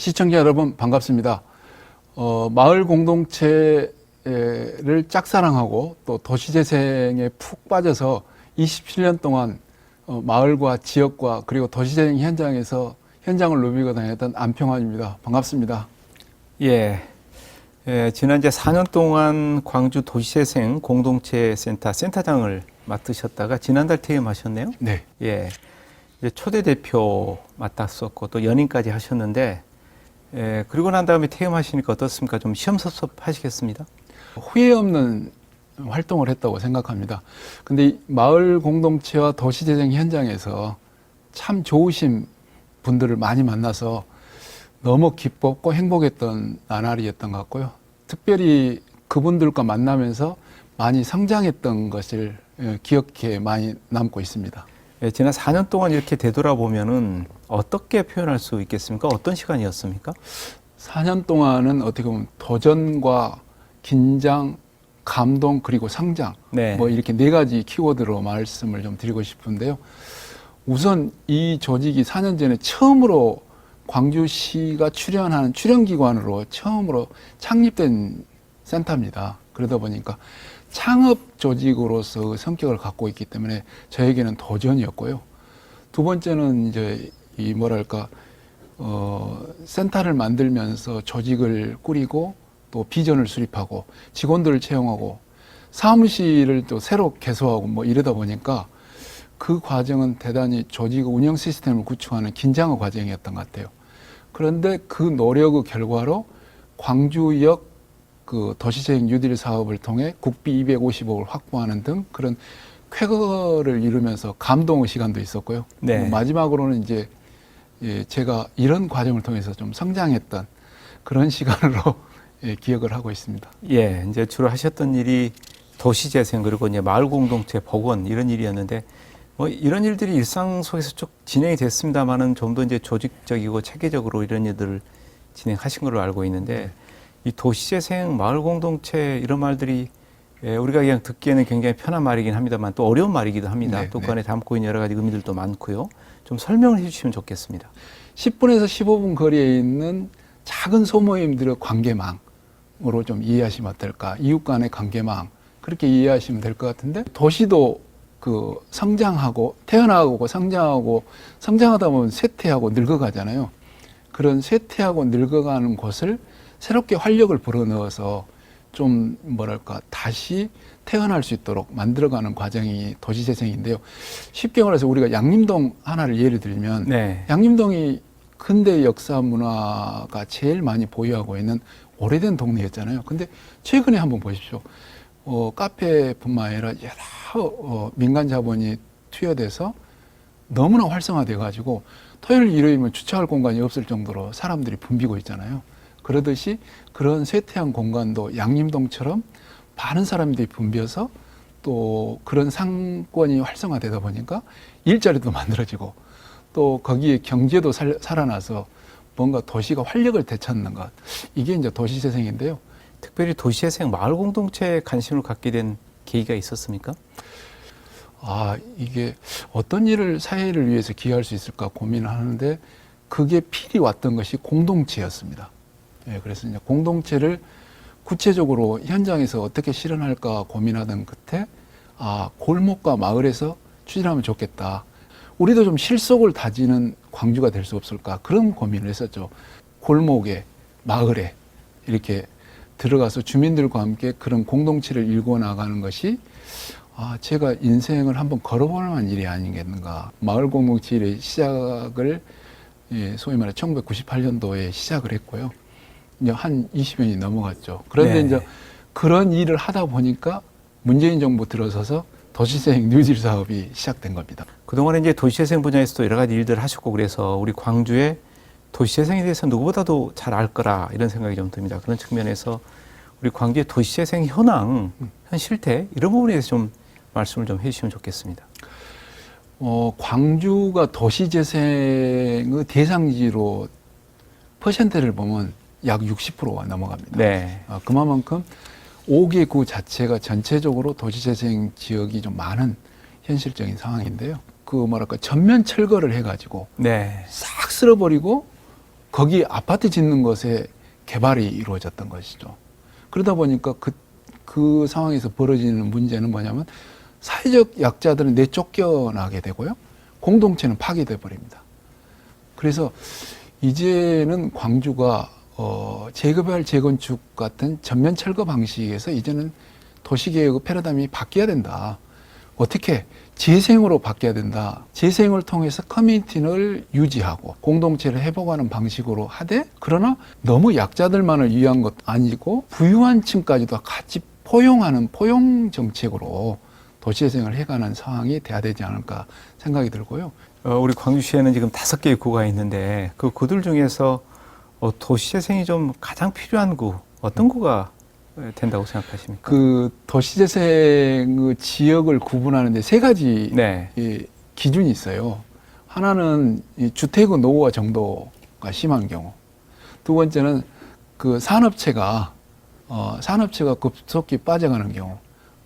시청자 여러분 반갑습니다. 마을 공동체를 짝사랑하고 또 도시재생에 푹 빠져서 27년 동안 마을과 지역과 그리고 도시재생 현장에서 현장을 누비고 다녔던 안평환입니다. 반갑습니다. 예, 지난 이제 4년 동안 광주 도시재생 공동체센터 센터장을 맡으셨다가 지난달 퇴임하셨네요. 네. 예, 이제 초대 대표 맡았었고 또 연임까지 하셨는데, 그리고 난 다음에 퇴임하시니까 어떻습니까? 좀 시험섭섭하시겠습니다? 후회 없는 활동을 했다고 생각합니다. 근데 이 마을 공동체와 도시재생 현장에서 참 좋으신 분들을 많이 만나서 너무 기뻤고 행복했던 나날이었던 것 같고요. 특별히 그분들과 만나면서 많이 성장했던 것을 기억해 많이 남고 있습니다. 예, 지난 4년 동안 이렇게 되돌아보면은 어떻게 표현할 수 있겠습니까? 어떤 시간이었습니까? 4년 동안은 어떻게 보면 도전과 긴장, 감동 그리고 성장 네. 뭐 이렇게 네 가지 키워드로 말씀을 좀 드리고 싶은데요. 우선 이 조직이 4년 전에 처음으로 광주시가 출연하는 출연기관으로 처음으로 창립된 센터입니다. 그러다 보니까 창업 조직으로서 성격을 갖고 있기 때문에 저에게는 도전이었고요. 두 번째는 이제 이 뭐랄까 센터를 만들면서 조직을 꾸리고 또 비전을 수립하고 직원들을 채용하고 사무실을 또 새로 개소하고 뭐 이러다 보니까 그 과정은 대단히 조직 운영 시스템을 구축하는 긴장의 과정이었던 것 같아요. 그런데 그 노력의 결과로 광주역 그 도시재생 뉴딜 사업을 통해 국비 250억을 확보하는 등 그런 쾌거를 이루면서 감동의 시간도 있었고요. 네. 마지막으로는 이제 제가 이런 과정을 통해서 좀 성장했던 그런 시간으로 기억을 하고 있습니다. 예, 이제 주로 하셨던 일이 도시재생 그리고 이제 마을 공동체 복원 이런 일이었는데 뭐 이런 일들이 일상 속에서 쭉 진행이 됐습니다만은 좀 더 이제 조직적이고 체계적으로 이런 일들을 진행하신 걸로 알고 있는데 이 도시재생 마을 공동체 이런 말들이 우리가 그냥 듣기에는 굉장히 편한 말이긴 합니다만 또 어려운 말이기도 합니다. 네, 또 그 네. 안에 담고 있는 여러 가지 의미들도 많고요. 좀 설명을 해주시면 좋겠습니다. 10분에서 15분 거리에 있는 작은 소모임들의 관계망으로 좀 이해하시면 어떨까. 이웃 간의 관계망 그렇게 이해하시면 될 것 같은데 도시도 그 성장하고 태어나고 성장하다 보면 쇠퇴하고 늙어가잖아요. 그런 쇠퇴하고 늙어가는 곳을 새롭게 활력을 불어넣어서 좀 뭐랄까 다시 태어날 수 있도록 만들어가는 과정이 도시재생인데요. 쉽게 말해서 우리가 양림동 하나를 예를 들면 네. 양림동이 근대 역사 문화가 제일 많이 보유하고 있는 오래된 동네였잖아요. 근데 최근에 한번 보십시오. 카페뿐만 아니라 여러 민간 자본이 투여돼서 너무나 활성화돼 가지고 토요일 일요일이면 주차할 공간이 없을 정도로 사람들이 붐비고 있잖아요. 그러듯이 그런 쇠퇴한 공간도 양림동처럼 많은 사람들이 붐벼서 또 그런 상권이 활성화되다 보니까 일자리도 만들어지고 또 거기에 경제도 살아나서 뭔가 도시가 활력을 되찾는 것. 이게 이제 도시재생인데요. 특별히 도시재생 마을 공동체에 관심을 갖게 된 계기가 있었습니까? 이게 어떤 일을 사회를 위해서 기여할 수 있을까 고민을 하는데 그게 필이 왔던 것이 공동체였습니다. 예, 그래서 이제 공동체를 구체적으로 현장에서 어떻게 실현할까 고민하던 끝에 골목과 마을에서 추진하면 좋겠다. 우리도 좀 실속을 다지는 광주가 될 수 없을까 그런 고민을 했었죠. 골목에 마을에 이렇게 들어가서 주민들과 함께 그런 공동체를 일궈 나가는 것이 제가 인생을 한번 걸어볼 만한 일이 아니겠는가. 마을 공동체의 시작을 소위 말해 1998년도에 시작을 했고요. 이제 한 20년이 넘어갔죠. 그런데 네. 이제 그런 일을 하다 보니까 문재인 정부 들어서서 도시재생 뉴딜 사업이 시작된 겁니다. 그동안에 이제 도시재생 분야에서도 여러 가지 일들을 하셨고 그래서 우리 광주의 도시재생에 대해서 누구보다도 잘 알 거라 이런 생각이 좀 듭니다. 그런 측면에서 우리 광주의 도시재생 현황, 현 실태 이런 부분에 대해서 좀 말씀을 좀 해주시면 좋겠습니다. 광주가 도시재생의 대상지로 퍼센트를 보면 약 60%가 넘어갑니다. 네. 그만큼 5개 구 자체가 전체적으로 도시재생 지역이 좀 많은 현실적인 상황인데요. 그 뭐랄까 전면 철거를 해가지고 네. 싹 쓸어버리고 거기 아파트 짓는 것에 개발이 이루어졌던 것이죠. 그러다 보니까 그 상황에서 벌어지는 문제는 뭐냐면 사회적 약자들은 내쫓겨나게 되고요. 공동체는 파괴돼 버립니다. 그래서 이제는 광주가 재개발 재건축 같은 전면 철거 방식에서 이제는 도시계획의 패러다임이 바뀌어야 된다. 어떻게? 재생으로 바뀌어야 된다. 재생을 통해서 커뮤니티를 유지하고 공동체를 회복하는 방식으로 하되, 그러나 너무 약자들만을 위한 것 아니고 부유한 층까지도 같이 포용하는 포용 정책으로 도시재생을 해가는 상황이 돼야 되지 않을까 생각이 들고요. 우리 광주시에는 지금 5개의 구가 있는데 그 구들 중에서 도시재생이 좀 가장 필요한 구, 어떤 구가 된다고 생각하십니까? 그 도시재생의 지역을 구분하는데 3가지 네. 이 기준이 있어요. 하나는 이 주택의 노후화 정도가 심한 경우. 두 번째는 그 산업체가 급속히 빠져가는 경우.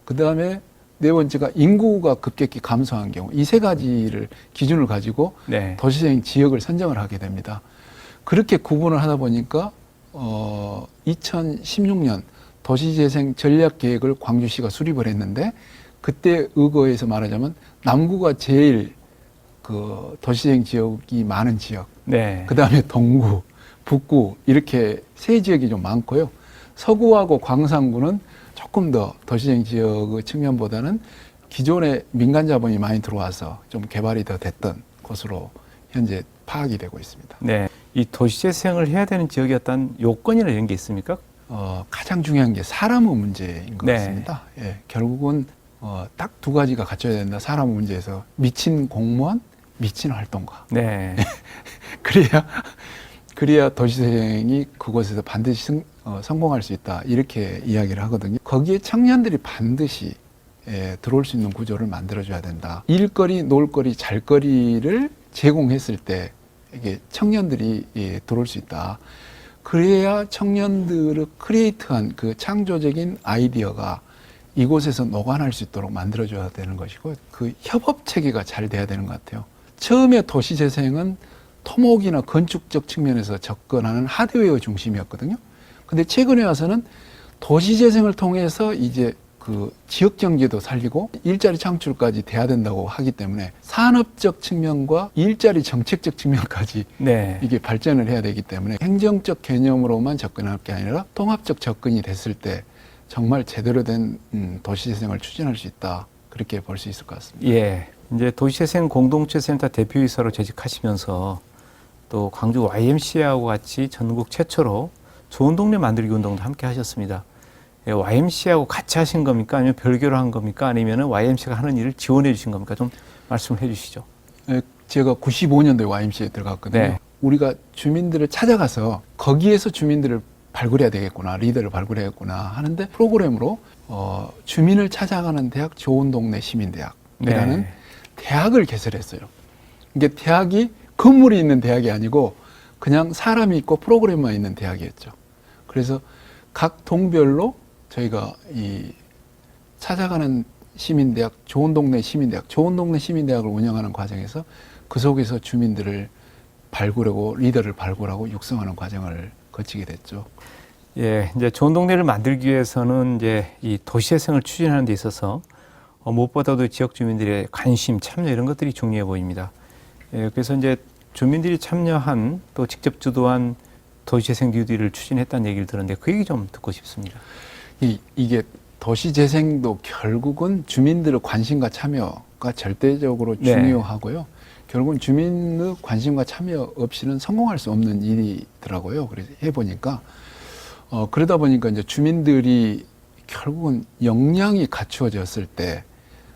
그 다음에 네 번째가 인구가 급격히 감소한 경우. 이 3가지를 기준을 가지고 네. 도시재생 지역을 선정을 하게 됩니다. 그렇게 구분을 하다 보니까 2016년 도시재생 전략계획을 광주시가 수립을 했는데, 그때 의거에서 말하자면 남구가 제일 그 도시재생 지역이 많은 지역, 네. 그 다음에 동구, 북구 이렇게 3지역이 좀 많고요. 서구하고 광산구는 조금 더 도시재생 지역의 측면보다는 기존에 민간 자본이 많이 들어와서 좀 개발이 더 됐던 곳으로 현재 파악이 되고 있습니다. 네. 이 도시재생을 해야 되는 지역이 어떤 요건이나 이런 게 있습니까? 가장 중요한 게 사람의 문제인 것 네. 같습니다. 예, 결국은 딱 2가지가 갖춰야 된다. 사람의 문제에서 미친 공무원, 미친 활동가. 네. 그래야 도시재생이 그곳에서 반드시 성공할 수 있다. 이렇게 이야기를 하거든요. 거기에 청년들이 반드시 들어올 수 있는 구조를 만들어줘야 된다. 일거리, 놀거리, 잘거리를 제공했을 때 이게 청년들이 들어올 수 있다. 그래야 청년들의 크리에이트한 그 창조적인 아이디어가 이곳에서 녹아날 수 있도록 만들어줘야 되는 것이고, 그 협업 체계가 잘 돼야 되는 것 같아요. 처음에 도시재생은 토목이나 건축적 측면에서 접근하는 하드웨어 중심이었거든요. 근데 최근에 와서는 도시재생을 통해서 이제 그 지역 경제도 살리고 일자리 창출까지 돼야 된다고 하기 때문에 산업적 측면과 일자리 정책적 측면까지 네. 이게 발전을 해야 되기 때문에 행정적 개념으로만 접근할 게 아니라 통합적 접근이 됐을 때 정말 제대로 된 도시재생을 추진할 수 있다. 그렇게 볼 수 있을 것 같습니다. 예. 이제 도시재생 공동체센터 대표이사로 재직하시면서 또 광주 YMCA하고 같이 전국 최초로 좋은 동네 만들기 운동도 함께 하셨습니다. YMCA하고 같이 하신 겁니까? 아니면 별개로 한 겁니까? 아니면 YMCA가 하는 일을 지원해 주신 겁니까? 좀 말씀을 해 주시죠. 제가 95년도에 YMCA에 들어갔거든요. 네. 우리가 주민들을 찾아가서 거기에서 주민들을 발굴해야 되겠구나, 리더를 발굴해야겠구나 하는데, 프로그램으로 주민을 찾아가는 대학 좋은 동네 시민대학이라는 네. 대학을 개설했어요. 이게 대학이 건물이 있는 대학이 아니고 그냥 사람이 있고 프로그램만 있는 대학이었죠. 그래서 각 동별로 저희가 이 찾아가는 시민대학, 좋은 동네 시민대학을 운영하는 과정에서 그 속에서 주민들을 발굴하고 리더를 발굴하고 육성하는 과정을 거치게 됐죠. 예, 이제 좋은 동네를 만들기 위해서는 이제 이 도시재생을 추진하는 데 있어서 무엇보다도 지역 주민들의 관심, 참여 이런 것들이 중요해 보입니다. 예, 그래서 이제 주민들이 참여한 또 직접 주도한 도시재생 뉴딜을 추진했다는 얘기를 들었는데 그 얘기 좀 듣고 싶습니다. 이게 도시재생도 결국은 주민들의 관심과 참여가 절대적으로 네. 중요하고요. 결국은 주민의 관심과 참여 없이는 성공할 수 없는 일이더라고요. 그래서 해보니까 그러다 보니까 이제 주민들이 결국은 역량이 갖추어졌을 때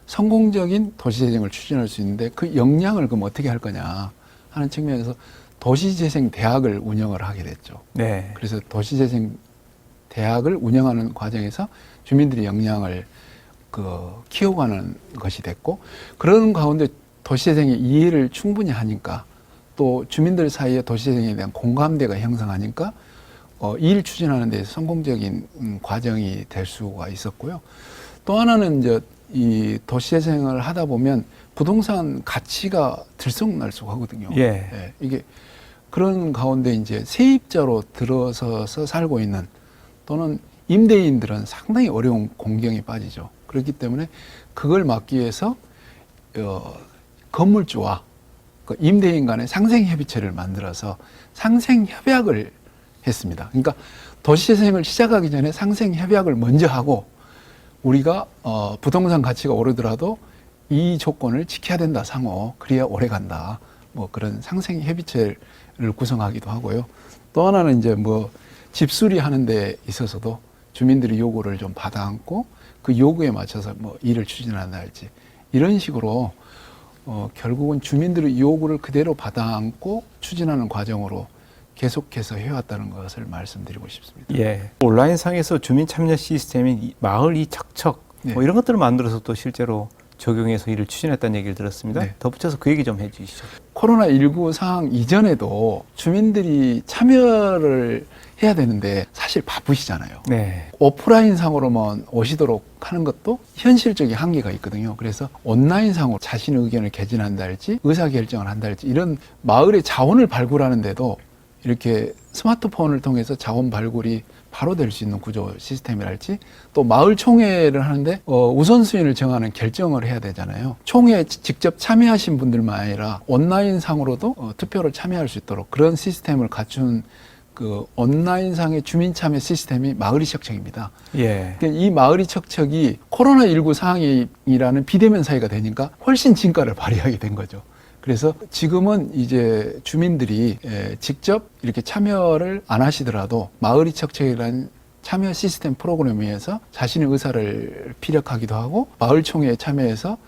성공적인 도시재생을 추진할 수 있는데, 그 역량을 그럼 어떻게 할 거냐 하는 측면에서 도시재생 대학을 운영을 하게 됐죠. 네. 그래서 도시재생 대학을 운영하는 과정에서 주민들의 역량을 키워가는 것이 됐고, 그런 가운데 도시재생의 이해를 충분히 하니까 또 주민들 사이에 도시재생에 대한 공감대가 형성하니까 일 추진하는 데서 성공적인 과정이 될 수가 있었고요. 또 하나는 이제 이 도시재생을 하다 보면 부동산 가치가 들쑥날쑥하거든요. 예. 예, 이게 그런 가운데 이제 세입자로 들어서서 살고 있는 또는 임대인들은 상당히 어려운 공경에 빠지죠. 그렇기 때문에 그걸 막기 위해서 건물주와 그 임대인 간의 상생협의체를 만들어서 상생협약을 했습니다. 그러니까 도시재생을 시작하기 전에 상생협약을 먼저 하고 우리가 부동산 가치가 오르더라도 이 조건을 지켜야 된다 상호. 그래야 오래 간다. 뭐 그런 상생협의체를 구성하기도 하고요. 또 하나는 이제 뭐 집수리 하는 데 있어서도 주민들의 요구를 좀 받아안고 그 요구에 맞춰서 뭐 일을 추진한다 할지 이런 식으로 결국은 주민들의 요구를 그대로 받아안고 추진하는 과정으로 계속해서 해왔다는 것을 말씀드리고 싶습니다. 예. 온라인상에서 주민 참여 시스템인 마을 이척척 네. 뭐 이런 것들을 만들어서 또 실제로 적용해서 일을 추진했다는 얘기를 들었습니다. 네. 덧붙여서 그 얘기 좀 해주시죠. 코로나19 상황 이전에도 주민들이 참여를 해야 되는데 사실 바쁘시잖아요. 네. 오프라인 상으로만 오시도록 하는 것도 현실적인 한계가 있거든요. 그래서 온라인 상으로 자신의 의견을 개진한다 할지 의사결정을 한다 할지 이런 마을의 자원을 발굴하는데도 이렇게 스마트폰을 통해서 자원 발굴이 바로 될 수 있는 구조 시스템이랄지 또 마을 총회를 하는데 우선순위를 정하는 결정을 해야 되잖아요. 총회에 직접 참여하신 분들만 아니라 온라인 상으로도 투표를 참여할 수 있도록 그런 시스템을 갖춘 그 온라인상의 주민 참여 시스템이 마을이 척척입니다. 예. 그러니까 이 마을이 척척이 코로나19 상황이라는 비대면 사회가 되니까 훨씬 진가를 발휘하게 된 거죠. 그래서 지금은 이제 주민들이 직접 이렇게 참여를 안 하시더라도 마을이 척척이라는 참여 시스템 프로그램에 의해서 자신의 의사를 피력하기도 하고 마을총회에 참여해서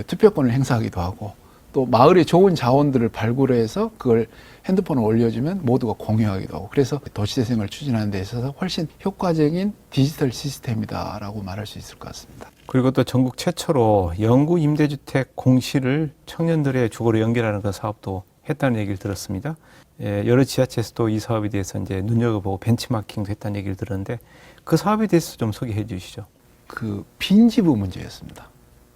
투표권을 행사하기도 하고 또 마을의 좋은 자원들을 발굴해서 그걸 핸드폰에 올려주면 모두가 공유하기도 하고 그래서 도시재생을 추진하는 데 있어서 훨씬 효과적인 디지털 시스템이다라고 말할 수 있을 것 같습니다. 그리고 또 전국 최초로 영구 임대주택 공시를 청년들의 주거로 연결하는 그 사업도 했다는 얘기를 들었습니다. 예, 여러 지자체에서도 이 사업에 대해서 이제 눈여겨보고 벤치마킹도 했다는 얘기를 들었는데 그 사업에 대해서 좀 소개해 주시죠. 그 빈집의 문제였습니다.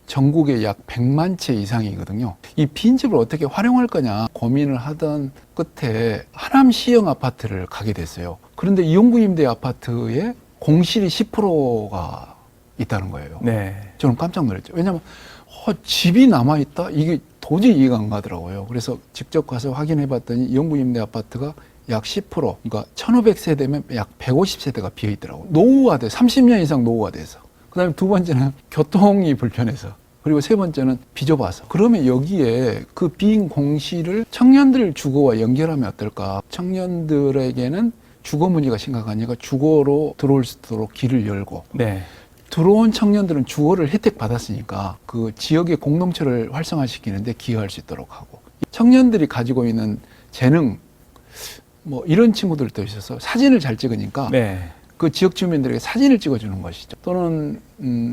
전국에 약 100만 채 이상이거든요. 이 빈집을 어떻게 활용할 거냐 고민을 하던 끝에 하남 시형 아파트를 가게 됐어요. 그런데 이용구 임대 아파트에 공실이 10%가 있다는 거예요. 네. 저는 깜짝 놀랐죠. 왜냐하면 집이 남아있다? 이게 도저히 이해가 안 가더라고요. 그래서 직접 가서 확인해 봤더니 이용구 임대 아파트가 약 10%, 그러니까 1,500세대면 약 150세대가 비어있더라고요. 노후화돼, 30년 이상 노후화돼서. 그 다음에 두 번째는 교통이 불편해서. 그리고 세 번째는 비좁아서. 그러면 여기에 그 빈 공실을 청년들 주거와 연결하면 어떨까? 청년들에게는 주거 문제가 심각하니까 주거로 들어올 수 있도록 길을 열고. 네. 들어온 청년들은 주거를 혜택 받았으니까 그 지역의 공동체를 활성화시키는데 기여할 수 있도록 하고. 청년들이 가지고 있는 재능, 뭐 이런 친구들도 있어서 사진을 잘 찍으니까 네. 그 지역 주민들에게 사진을 찍어주는 것이죠. 또는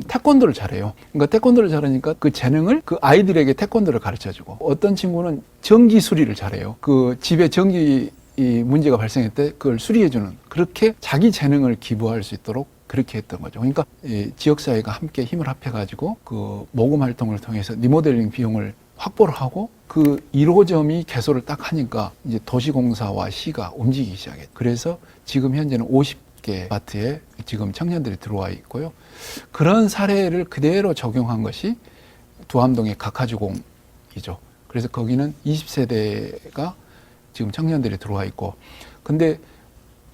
태권도를 잘해요. 그러니까 태권도를 잘하니까 그 재능을 그 아이들에게 태권도를 가르쳐주고 어떤 친구는 전기 수리를 잘해요. 그 집에 전기 문제가 발생할 때 그걸 수리해주는 그렇게 자기 재능을 기부할 수 있도록 그렇게 했던 거죠. 그러니까 지역사회가 함께 힘을 합해가지고 그 모금 활동을 통해서 리모델링 비용을 확보를 하고 그 1호점이 개소를 딱 하니까 이제 도시공사와 시가 움직이기 시작했죠. 그래서 지금 현재는 50개 아파트에 지금 청년들이 들어와 있고요. 그런 사례를 그대로 적용한 것이 두암동의 각하주공이죠. 그래서 거기는 20세대가 지금 청년들이 들어와 있고 근데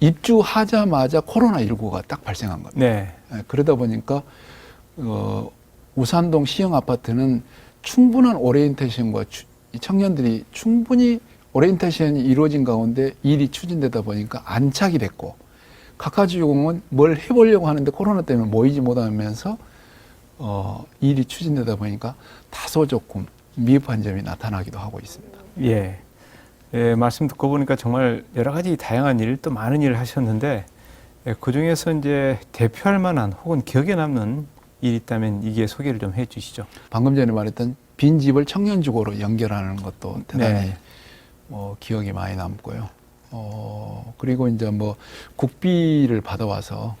입주하자마자 코로나19가 딱 발생한 겁니다. 네. 그러다 보니까 우산동 시형 아파트는 충분한 오리엔테이션과 청년들이 충분히 오리엔테이션이 이루어진 가운데 일이 추진되다 보니까 안착이 됐고 각하주공은 뭘 해보려고 하는데 코로나 때문에 모이지 못하면서 일이 추진되다 보니까 다소 조금 미흡한 점이 나타나기도 하고 있습니다. 예. 예, 말씀 듣고 보니까 정말 여러 가지 다양한 일, 또 많은 일을 하셨는데 그 중에서 이제 대표할 만한 혹은 기억에 남는 일이 있다면 이게 소개를 좀 해주시죠. 방금 전에 말했던 빈집을 청년주거로 연결하는 것도 대단히 네. 기억이 많이 남고요. 그리고 이제 뭐 국비를 받아와서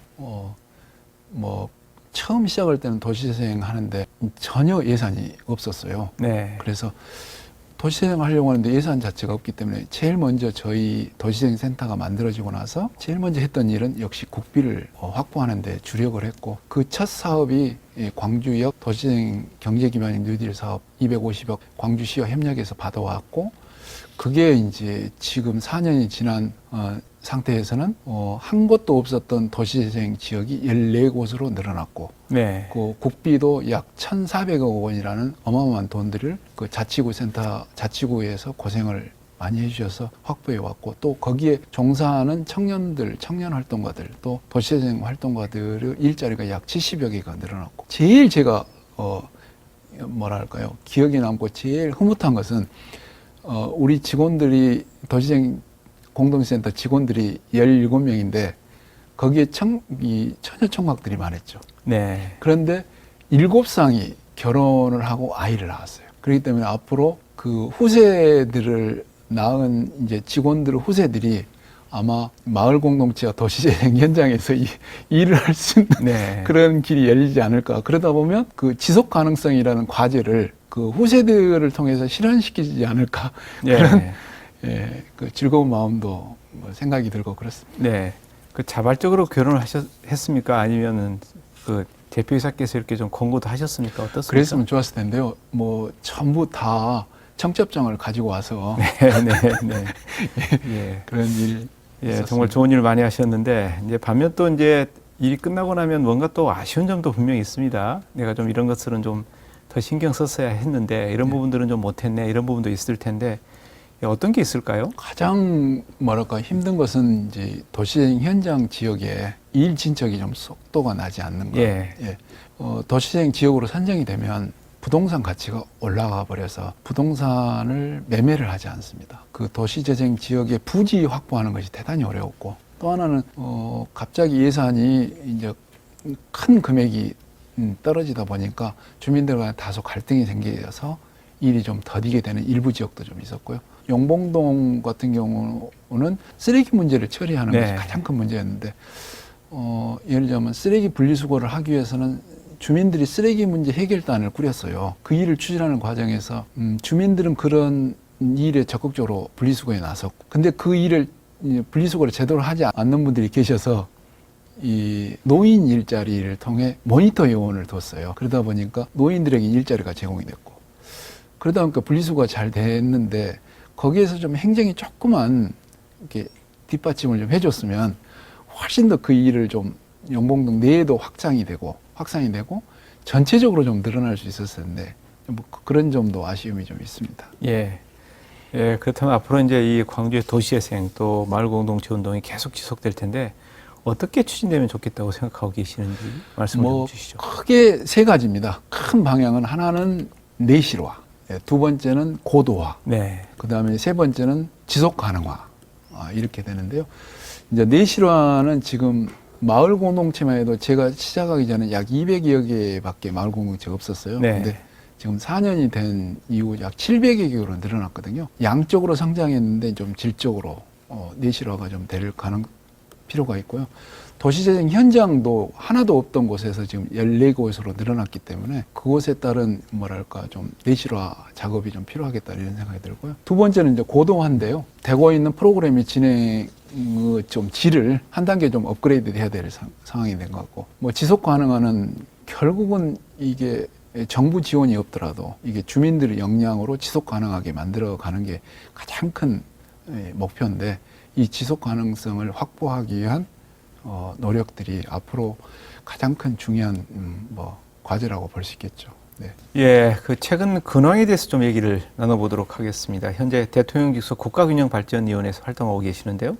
뭐 처음 시작할 때는 도시재생 하는데 전혀 예산이 없었어요. 네. 그래서 도시재생 하려고 하는데 예산 자체가 없기 때문에 제일 먼저 저희 도시재생 센터가 만들어지고 나서 제일 먼저 했던 일은 역시 국비를 확보하는 데 주력을 했고, 그 첫 사업이 광주역 도시재생 경제기반인 뉴딜 사업 250억 광주시와 협력해서 받아왔고, 그게 이제 지금 4년이 지난 상태에서는 한 곳도 없었던 도시재생 지역이 14곳으로 늘어났고, 네. 그 국비도 약 1,400억 원이라는 어마어마한 돈들을 그 자치구 센터, 자치구에서 고생을 많이 해주셔서 확보해 왔고, 또 거기에 종사하는 청년들, 청년 활동가들, 또 도시재생 활동가들의 일자리가 약 70여 개가 늘어났고, 제일 제가 뭐랄까요, 기억에 남고 제일 흐뭇한 것은 우리 직원들이 도시재생 공동센터 직원들이 17명인데 거기에 처녀 총각들이 많았죠. 네. 그런데 7쌍이 결혼을 하고 아이를 낳았어요. 그렇기 때문에 앞으로 그 후세들을 낳은 이제 직원들 후세들이 아마 마을 공동체와 도시재생 현장에서 일을 할 수 있는 네. 그런 길이 열리지 않을까. 그러다 보면 그 지속 가능성이라는 과제를 그 후세들을 통해서 실현시키지 않을까. 네. 그런 그 즐거운 마음도 생각이 들고 그렇습니다. 네. 그 자발적으로 결혼을 했습니까? 아니면은 그 대표이사께서 이렇게 좀 권고도 하셨습니까? 어떻습니까? 그랬으면 좋았을 텐데요. 뭐 전부 다 청첩장을 가지고 와서 네, 네. 예. 그런 일. 예, 있었습니다. 정말 좋은 일 많이 하셨는데, 이제 반면 또 이제 일이 끝나고 나면 뭔가 또 아쉬운 점도 분명히 있습니다. 내가 좀 이런 것들은 좀 더 신경 썼어야 했는데, 이런 부분들은 좀 못했네, 이런 부분도 있을 텐데, 어떤 게 있을까요? 가장 뭐랄까 힘든 것은 이제 도시재생 현장 지역에 일 진척이 좀 속도가 나지 않는 것. 예. 도시재생 지역으로 선정이 되면 부동산 가치가 올라가 버려서 부동산을 매매를 하지 않습니다. 그 도시재생 지역의 부지 확보하는 것이 대단히 어려웠고, 또 하나는 갑자기 예산이 이제 큰 금액이 떨어지다 보니까 주민들 간에 다소 갈등이 생겨서 일이 좀 더디게 되는 일부 지역도 좀 있었고요. 용봉동 같은 경우는 쓰레기 문제를 처리하는 네. 것이 가장 큰 문제였는데, 예를 들자면 쓰레기 분리수거를 하기 위해서는 주민들이 쓰레기 문제 해결단을 꾸렸어요. 그 일을 추진하는 과정에서 주민들은 그런 일에 적극적으로 분리수거에 나섰고, 근데 그 일을 분리수거를 제대로 하지 않는 분들이 계셔서 이 노인 일자리를 통해 모니터 요원을 뒀어요. 그러다 보니까 노인들에게 일자리가 제공이 됐고, 그러다 보니까 분리수거가 잘 됐는데, 거기에서 좀 행정이 조금만 이렇게 뒷받침을 좀 해줬으면 훨씬 더 그 일을 좀 용봉동 내에도 확장이 되고 전체적으로 좀 늘어날 수 있었을 텐데, 뭐 그런 점도 아쉬움이 좀 있습니다. 예. 예, 그렇다면 앞으로 이제 이 광주의 도시재생 또 마을 공동체 운동이 계속 지속될 텐데, 어떻게 추진되면 좋겠다고 생각하고 계시는지 말씀을 좀 주시죠. 크게 세 가지입니다. 큰 방향은 하나는 내실화, 두 번째는 고도화, 네. 그 다음에 세 번째는 지속 가능화, 이렇게 되는데요. 이제 내실화는 지금 마을 공동체만 해도 제가 시작하기 전에 약 200여 개밖에 마을 공동체가 없었어요. 네. 근데 지금 4년이 된 이후 약 700여 개로 늘어났거든요. 양적으로 성장했는데 좀 질적으로 내실화가 좀 될 필요가 있고요. 도시재생 현장도 하나도 없던 곳에서 지금 14곳으로 늘어났기 때문에 그곳에 따른 뭐랄까 좀 내실화 작업이 좀 필요하겠다 이런 생각이 들고요. 두 번째는 이제 고도화인데요. 되고 있는 프로그램이 진행의 좀 질을 한 단계 좀 업그레이드 해야 될 상황이 된 것 같고, 뭐 지속 가능화는 결국은 이게 정부 지원이 없더라도 이게 주민들의 역량으로 지속 가능하게 만들어 가는 게 가장 큰 목표인데, 이 지속 가능성을 확보하기 위한 노력들이 앞으로 가장 큰 중요한 과제라고 볼 수 있겠죠. 네. 예, 그 최근 근황에 대해서 좀 얘기를 나눠보도록 하겠습니다. 현재 대통령 직속 국가균형발전위원회에서 활동하고 계시는데요.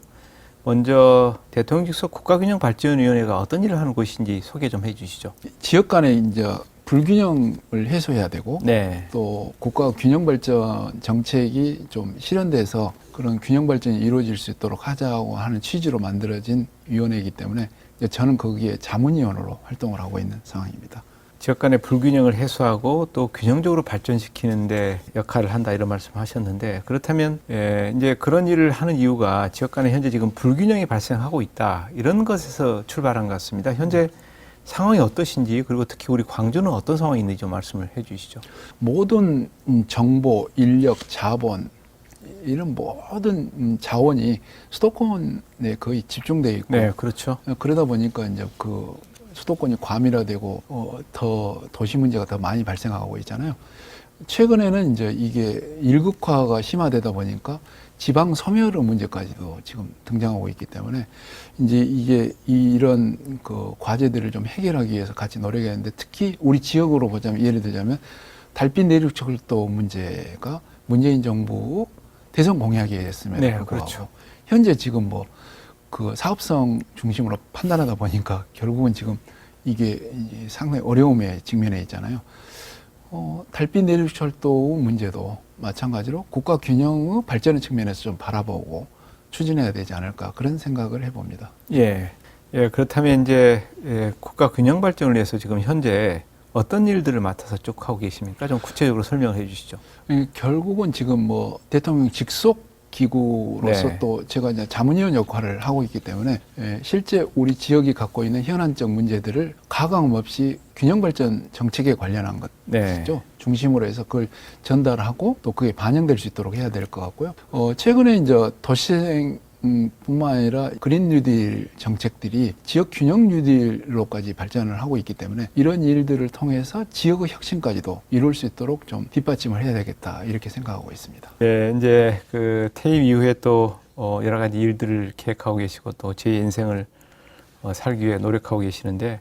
먼저 대통령 직속 국가균형발전위원회가 어떤 일을 하는 곳인지 소개 좀 해주시죠. 지역 간에 이제 불균형을 해소해야 되고, 네. 또 국가 균형발전 정책이 좀 실현돼서 그런 균형발전이 이루어질 수 있도록 하자고 하는 취지로 만들어진 위원회이기 때문에 저는 거기에 자문위원으로 활동을 하고 있는 상황입니다. 지역 간의 불균형을 해소하고 또 균형적으로 발전시키는 데 역할을 한다 이런 말씀하셨는데, 그렇다면 이제 그런 일을 하는 이유가 지역 간에 현재 지금 불균형이 발생하고 있다 이런 것에서 출발한 것 같습니다. 현재 상황이 어떠신지 그리고 특히 우리 광주는 어떤 상황이 있는지 좀 말씀을 해 주시죠. 모든 정보, 인력, 자본 이런 모든 자원이 수도권에 거의 집중돼 있고 네, 그렇죠. 그러다 보니까 이제 그 수도권이 과밀화되고 더 도시 문제가 더 많이 발생하고 있잖아요. 최근에는 이제 이게 일극화가 심화되다 보니까 지방 소멸의 문제까지도 지금 등장하고 있기 때문에 이제 이게 이런 그 과제들을 좀 해결하기 위해서 같이 노력해야 하는데 특히 우리 지역으로 보자면 예를 들자면 달빛 내륙철도 문제가 문재인 정부 대선 공약이었음에도 네, 불구하고 그렇죠. 현재 지금 뭐 그 사업성 중심으로 판단하다 보니까 결국은 지금 이게 상당히 어려움에 직면해 있잖아요. 달빛 내륙철도 문제도 마찬가지로 국가 균형의 발전의 측면에서 좀 바라보고 추진해야 되지 않을까 그런 생각을 해봅니다. 예. 예, 그렇다면 이제 국가 균형 발전을 위해서 지금 현재 어떤 일들을 맡아서 쭉 하고 계십니까? 좀 구체적으로 설명을 해 주시죠. 결국은 지금 뭐 대통령 직속 기구로서 네. 또 제가 이제 자문위원 역할을 하고 있기 때문에 실제 우리 지역이 갖고 있는 현안적 문제들을 가감 없이 균형 발전 정책에 관련한 네. 것이죠. 중심으로 해서 그걸 전달하고 또 그게 반영될 수 있도록 해야 될 것 같고요. 최근에 이제 도시생 뿐만 아니라 그린 뉴딜 정책들이 지역 균형 뉴딜로까지 발전을 하고 있기 때문에 이런 일들을 통해서 지역의 혁신까지도 이룰 수 있도록 좀 뒷받침을 해야 되겠다 이렇게 생각하고 있습니다. 네, 이제 그 퇴임 이후에 또 여러 가지 일들을 계획하고 계시고 또 제 인생을 살기 위해 노력하고 계시는데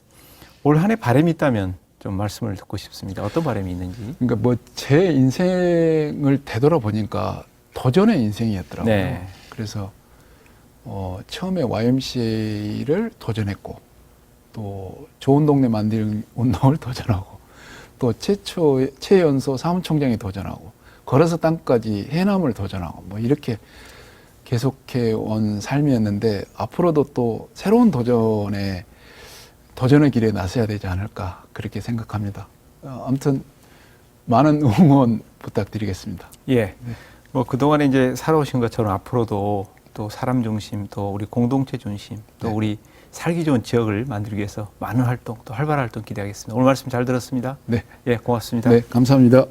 올 한 해 바람이 있다면 좀 말씀을 듣고 싶습니다. 어떤 바람이 있는지. 그러니까 뭐 제 인생을 되돌아보니까 도전의 인생이었더라고요. 네. 그래서 처음에 YMCA를 도전했고 또 좋은 동네 만들 운동을 도전하고 또 최연소 사무총장이 도전하고 걸어서 땅까지 해남을 도전하고 뭐 이렇게 계속해 온 삶이었는데 앞으로도 또 새로운 도전의 길에 나서야 되지 않을까 그렇게 생각합니다. 아무튼 많은 응원 부탁드리겠습니다. 예. 네. 뭐 그동안에 이제 살아오신 것처럼 앞으로도 또 사람 중심, 또 우리 공동체 중심, 또 네. 우리 살기 좋은 지역을 만들기 위해서 많은 활동, 또 활발한 활동 기대하겠습니다. 오늘 말씀 잘 들었습니다. 네. 예, 고맙습니다. 네, 감사합니다.